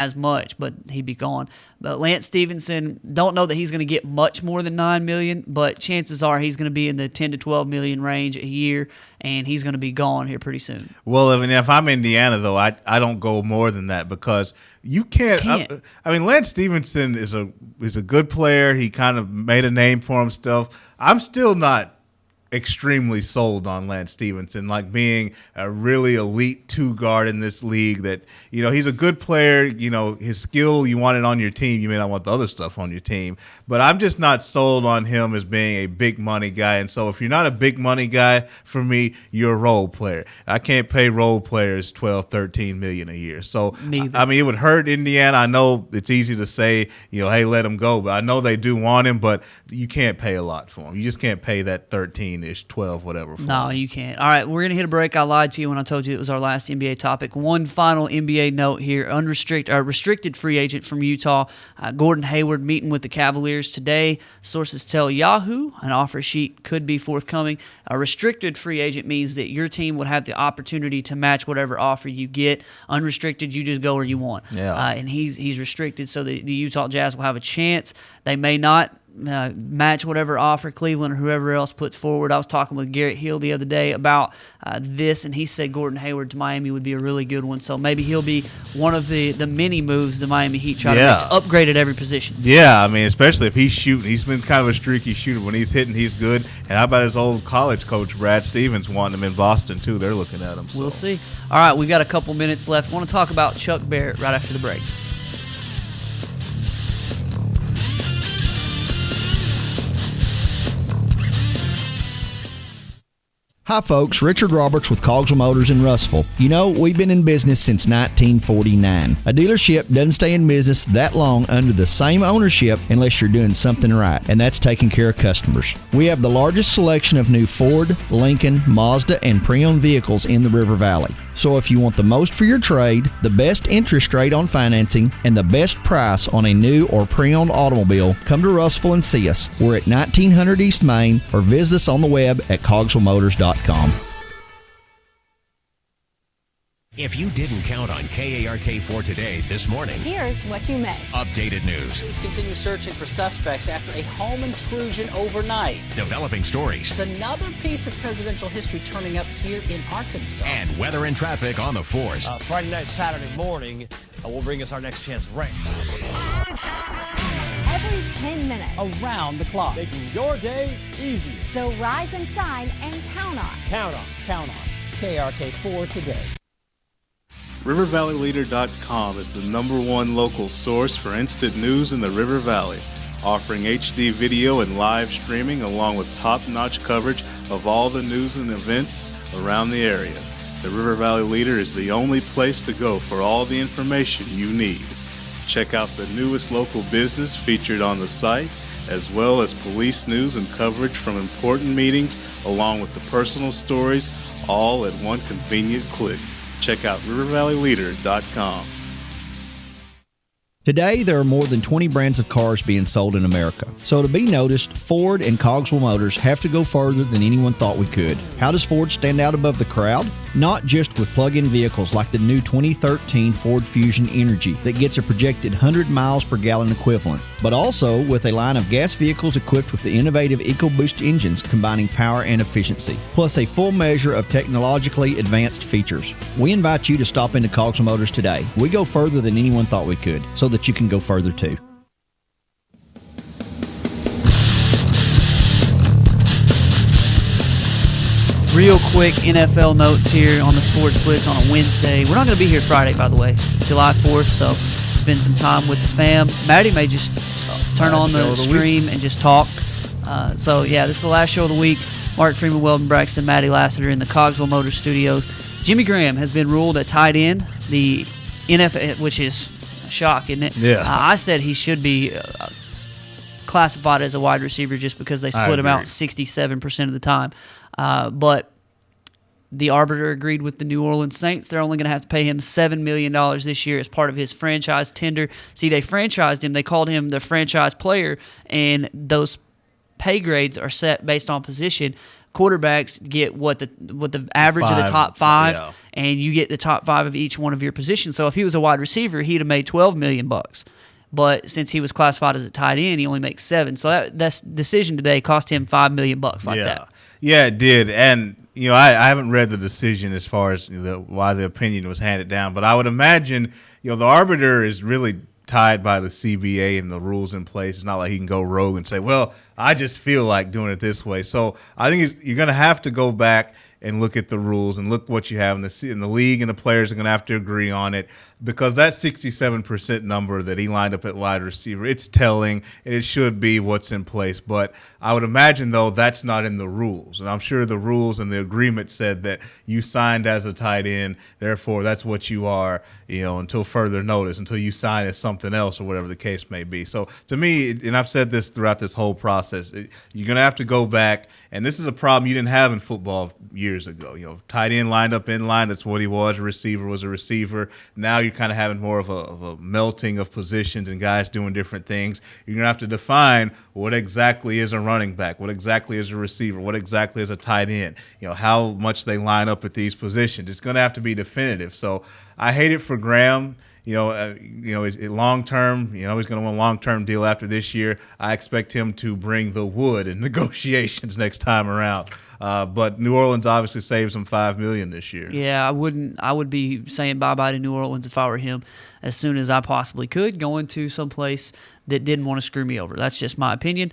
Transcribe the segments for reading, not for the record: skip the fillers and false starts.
as much, but he'd be gone. But Lance Stevenson, don't know that he's going to get much more than $9 million, but chances are he's going to be in the $10 to $12 million range a year, and he's going to be gone here pretty soon. Well, if I'm Indiana, though, I don't go more than that because you can't. I mean, Lance Stevenson is a good player. He kind of made a name for himself. I'm still not extremely sold on Lance Stevenson, like being a really elite two guard in this league. That, you know, he's a good player. You know, his skill, you want it on your team. You may not want the other stuff on your team, but I'm just not sold on him as being a big money guy. And so if you're not a big money guy, for me, you're a role player. I can't pay role players $12-13 million a year. So I mean, it would hurt Indiana. I know it's easy to say, you know, hey, let him go, but I know they do want him, but you can't pay a lot for him. You just can't pay that 13-ish, 12, whatever. No, you can't. All right, we're going to hit a break. I lied to you when I told you it was our last NBA topic. One final NBA note here. Restricted free agent from Utah, Gordon Hayward, meeting with the Cavaliers today. Sources tell Yahoo an offer sheet could be forthcoming. A restricted free agent means that your team would have the opportunity to match whatever offer you get. Unrestricted, you just go where you want. Yeah. And he's restricted, so the Utah Jazz will have a chance. They may not match whatever offer Cleveland or whoever else puts forward. I was talking with Garrett Hill the other day about this, and he said Gordon Hayward to Miami would be a really good one. So maybe he'll be one of the many moves the Miami Heat try to make to upgrade at every position. Yeah, I mean, especially if he's shooting. He's been kind of a streaky shooter. When he's hitting, he's good. And how about his old college coach, Brad Stevens, wanting him in Boston, too? They're looking at him. So. We'll see. All right, we got a couple minutes left. I want to talk about Chuck Barrett right after the break. Hi folks, Richard Roberts with Cogswell Motors in Russellville. You know, we've been in business since 1949. A dealership doesn't stay in business that long under the same ownership unless you're doing something right, and that's taking care of customers. We have the largest selection of new Ford, Lincoln, Mazda, and pre-owned vehicles in the River Valley. So if you want the most for your trade, the best interest rate on financing, and the best price on a new or pre-owned automobile, come to Russellville and see us. We're at 1900 East Main, or visit us on the web at cogswellmotors.com. If you didn't count on KARK4 today this morning, here's what you missed. Updated news. Police continue searching for suspects after a home intrusion overnight. Developing stories. It's another piece of presidential history turning up here in Arkansas. And weather and traffic on the force. Friday night, Saturday morning will bring us our next chance rain. Every 10 minutes. Around the clock. Making your day easier. So rise and shine and count on. Count on. Count on. KARK4 today. RiverValleyLeader.com is the #1 local source for instant news in the River Valley, offering HD video and live streaming along with top-notch coverage of all the news and events around the area. The River Valley Leader is the only place to go for all the information you need. Check out the newest local business featured on the site, as well as police news and coverage from important meetings, along with the personal stories, all at one convenient click. Check out RiverValleyLeader.com. Today, there are more than 20 brands of cars being sold in America. So to be noticed, Ford and Cogswell Motors have to go further than anyone thought we could. How does Ford stand out above the crowd? Not just with plug-in vehicles like the new 2013 Ford Fusion Energy that gets a projected 100 miles per gallon equivalent, but also with a line of gas vehicles equipped with the innovative EcoBoost engines combining power and efficiency, plus a full measure of technologically advanced features. We invite you to stop into Cogswell Motors today. We go further than anyone thought we could, so that you can go further too. Real quick NFL notes here on the Sports Blitz on a Wednesday. We're not going to be here Friday, by the way, July 4th, so spend some time with the fam. Maddie may just turn on the stream and just talk. So, yeah, this is the last show of the week. Mark Freeman, Weldon Braxton, Maddie Lassiter in the Cogswell Motor Studios. Jimmy Graham has been ruled a tight end. The NFL, which is a shock, isn't it? Yeah. I said he should be classified as a wide receiver just because they split him out 67% of the time. But the arbiter agreed with the New Orleans Saints. They're only going to have to pay him $7 million this year as part of his franchise tender. See, they franchised him. They called him the franchise player, and those pay grades are set based on position. quarterbacks get what the average of the top 5, yeah. and you get the top 5 of each one of your positions. So if he was a wide receiver, he'd have made $12 million. But since he was classified as a tight end, he only makes 7. So that decision today cost him $5 million like that. Yeah, it did. And I haven't read the decision as far as why the opinion was handed down, but I would imagine the arbiter is really tied by the CBA and the rules in place. It's not like he can go rogue and say, well, I just feel like doing it this way. So I think you're going to have to go back and look at the rules and look what you have in the league, and the players are going to have to agree on it, because that 67% number that he lined up at wide receiver, it's telling, and it should be what's in place. But I would imagine, though, that's not in the rules. And I'm sure the rules and the agreement said that you signed as a tight end, therefore that's what you are, until further notice, until you sign as something else or whatever the case may be. So to me, and I've said this throughout this whole process, you're going to have to go back, and this is a problem you didn't have in football years ago. Tight end lined up in line, that's what he was. A receiver was a receiver. Now you're kind of having more of a melting of positions and guys doing different things. You're going to have to define what exactly is a running back, what exactly is a receiver, what exactly is a tight end, how much they line up at these positions. It's going to have to be definitive. So I hate it for Graham. Long term, he's going to want a long-term deal after this year. I expect him to bring the wood in negotiations next time around. But New Orleans obviously saves him $5 million this year. Yeah, I would be saying bye-bye to New Orleans if I were him as soon as I possibly could, going to someplace that didn't want to screw me over. That's just my opinion.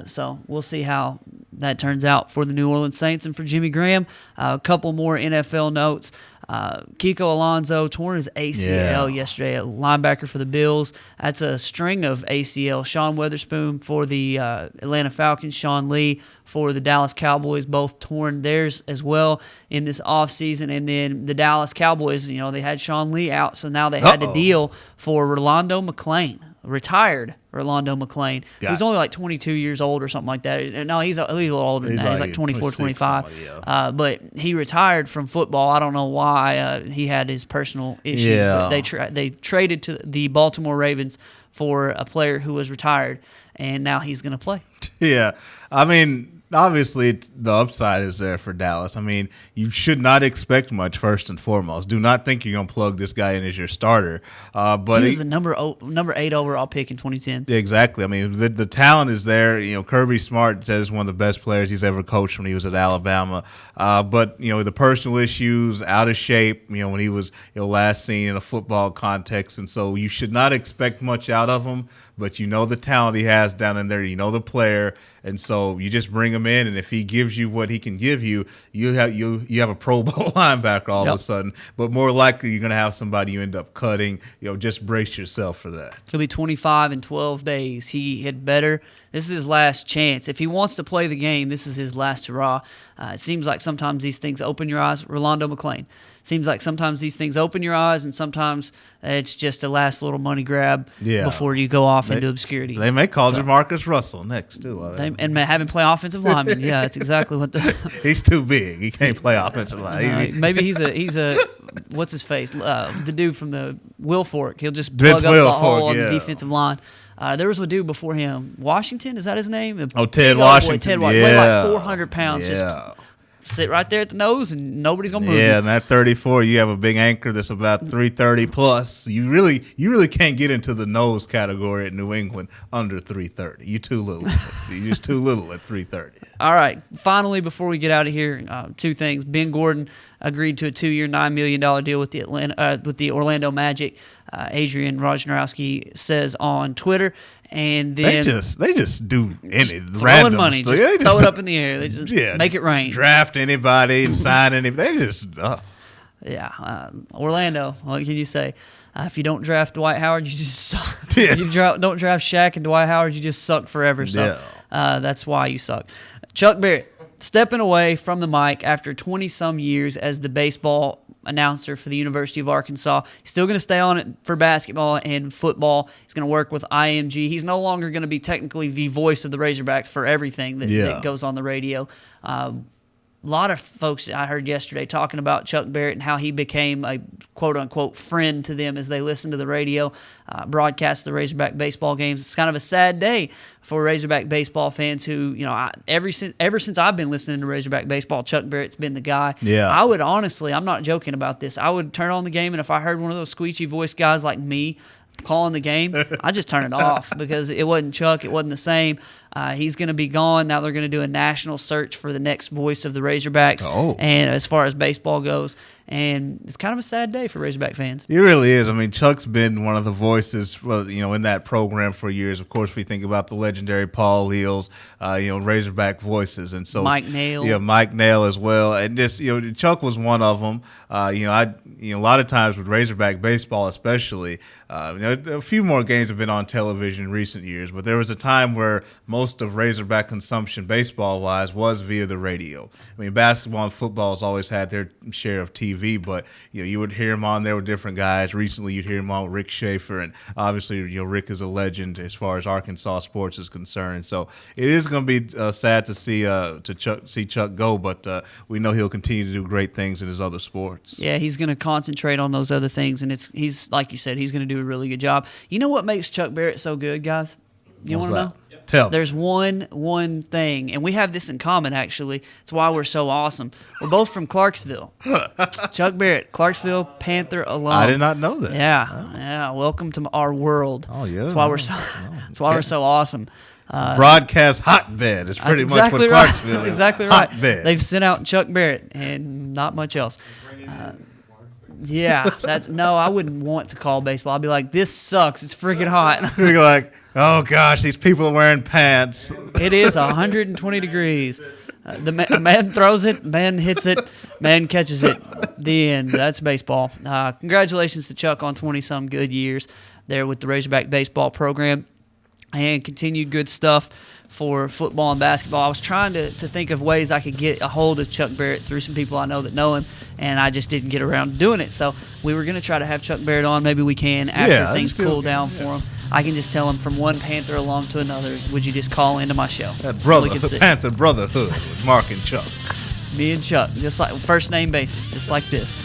So we'll see how that turns out for the New Orleans Saints and for Jimmy Graham. A couple more NFL notes. Kiko Alonso tore his ACL yesterday, a linebacker for the Bills. That's a string of ACL. Sean Weatherspoon for the Atlanta Falcons, Sean Lee for the Dallas Cowboys, both torn theirs as well in this offseason. And then the Dallas Cowboys, they had Sean Lee out, so now they had to deal for Rolando McClain, retired Rolando McClain. He's only like 22 years old or something like that. No, he's a little older than that. He's like 24, 25. But he retired from football. I don't know why. He had his personal issues. Yeah. But they traded to the Baltimore Ravens for a player who was retired, and now he's going to play. Yeah. I mean, obviously, the upside is there for Dallas. I mean, you should not expect much, first and foremost. Do not think you're going to plug this guy in as your starter. But he was the number 8 overall pick in 2010. Exactly. I mean, the talent is there. Kirby Smart says one of the best players he's ever coached when he was at Alabama. But the personal issues, out of shape, when he was last seen in a football context. And so you should not expect much out of him. But the talent he has down in there. The player. And so you just bring him in, and if he gives you what he can give you, you have a Pro Bowl linebacker all of a sudden. But more likely, you're going to have somebody you end up cutting. Just brace yourself for that. He'll be 25 in 12 days. He had better. This is his last chance. If he wants to play the game, this is his last hurrah. It seems like sometimes these things open your eyes. Rolando McClain. Seems like sometimes these things open your eyes, and sometimes it's just a last little money grab before you go off into obscurity. They may call Jamarcus Russell next, too. And have him play offensive lineman. Yeah, that's exactly what He's too big. He can't play offensive line. Maybe he's a what's his face? The dude from the Will Fork. He'll just plug up the hole on the defensive line. There was a dude before him. Washington, is that his name? Ted Washington. Ted Washington. Weighed like 400 pounds. Just sit right there at the nose, and nobody's gonna move. Yeah, and at 34, you have a big anchor that's about 330 plus. You really can't get into the nose category at New England under 330. You're too little. You're just too little at 330. All right. Finally, before we get out of here, two things. Ben Gordon agreed to a 2-year, $9 million deal with the Orlando Magic. Adrian Wojnarowski says on Twitter. And then they just do any random money, stuff. Just throw it up in the air. They just make it rain. Draft anybody and sign anybody. They just Orlando. What can you say? If you don't draft Dwight Howard, you just suck. You don't draft Shaq and Dwight Howard, you just suck forever. So that's why you suck. Chuck Barrett stepping away from the mic after 20-some years as the baseball announcer for the University of Arkansas. He's still going to stay on it for basketball and football. He's going to work with IMG. He's no longer going to be technically the voice of the Razorbacks for everything that goes on the radio. lot of folks I heard yesterday talking about Chuck Barrett and how he became a quote-unquote friend to them as they listened to the radio broadcast the Razorback baseball games. It's kind of a sad day for Razorback baseball fans who, ever since I've been listening to Razorback baseball, Chuck Barrett's been the guy. Yeah. I would honestly, I'm not joking about this, I would turn on the game, and if I heard one of those squeegee voice guys like me calling the game, I just turn it off because it wasn't Chuck. It wasn't the same. He's going to be gone. Now they're going to do a national search for the next voice of the Razorbacks. And as far as baseball goes, and it's kind of a sad day for Razorback fans. It really is. I mean, Chuck's been one of the voices, in that program for years. Of course, we think about the legendary Paul Eels, Razorback voices, and so Mike Nail. Yeah, Mike Nail as well. And just Chuck was one of them. A lot of times with Razorback baseball, especially, a few more games have been on television in recent years, but there was a time where most of Razorback consumption, baseball-wise, was via the radio. I mean, basketball and football has always had their share of TV, but you would hear him on there with different guys. Recently, you'd hear him on with Rick Schaefer, and obviously, Rick is a legend as far as Arkansas sports is concerned. So it is going to be sad to see Chuck go, but we know he'll continue to do great things in his other sports. Yeah, he's going to concentrate on those other things, and he's like you said, he's going to do a really good job. You know what makes Chuck Barrett so good, guys? You want to know? Tell me. There's one thing, and we have this in common, actually. It's why we're so awesome. We're both from Clarksville. Chuck Barrett, Clarksville Panther alum. I did not know that. Yeah. Welcome to our world. Oh, yeah. That's why we're so. That's why we're so awesome. Broadcast hotbed is pretty much what right. Clarksville is. That's exactly right. Hotbed. They've sent out Chuck Barrett and not much else. Yeah, I wouldn't want to call baseball. I'd be like, this sucks. It's freaking hot. You're like, oh gosh, these people are wearing pants. It is 120 degrees. The man throws it, man hits it, man catches it. The end. That's baseball. Congratulations to Chuck on 20-some good years there with the Razorback baseball program, and continued good stuff for football and basketball. I was trying to think of ways I could get a hold of Chuck Barrett through some people I know that know him, and I just didn't get around to doing it. So we were going to try to have Chuck Barrett on. Maybe we can after things cool down for him. I can just tell him from one Panther alum to another, would you just call into my show? That Panther Brotherhood with Mark and Chuck. Me and Chuck, just like first name basis, just like this.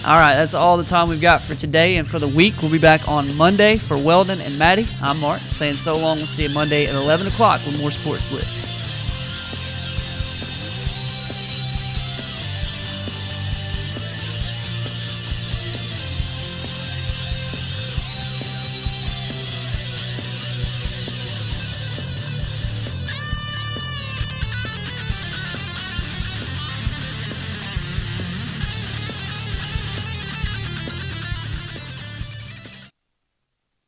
All right, that's all the time we've got for today and for the week. We'll be back on Monday for Weldon and Maddie. I'm Mark, saying so long. We'll see you Monday at 11 o'clock with more Sports Blitz.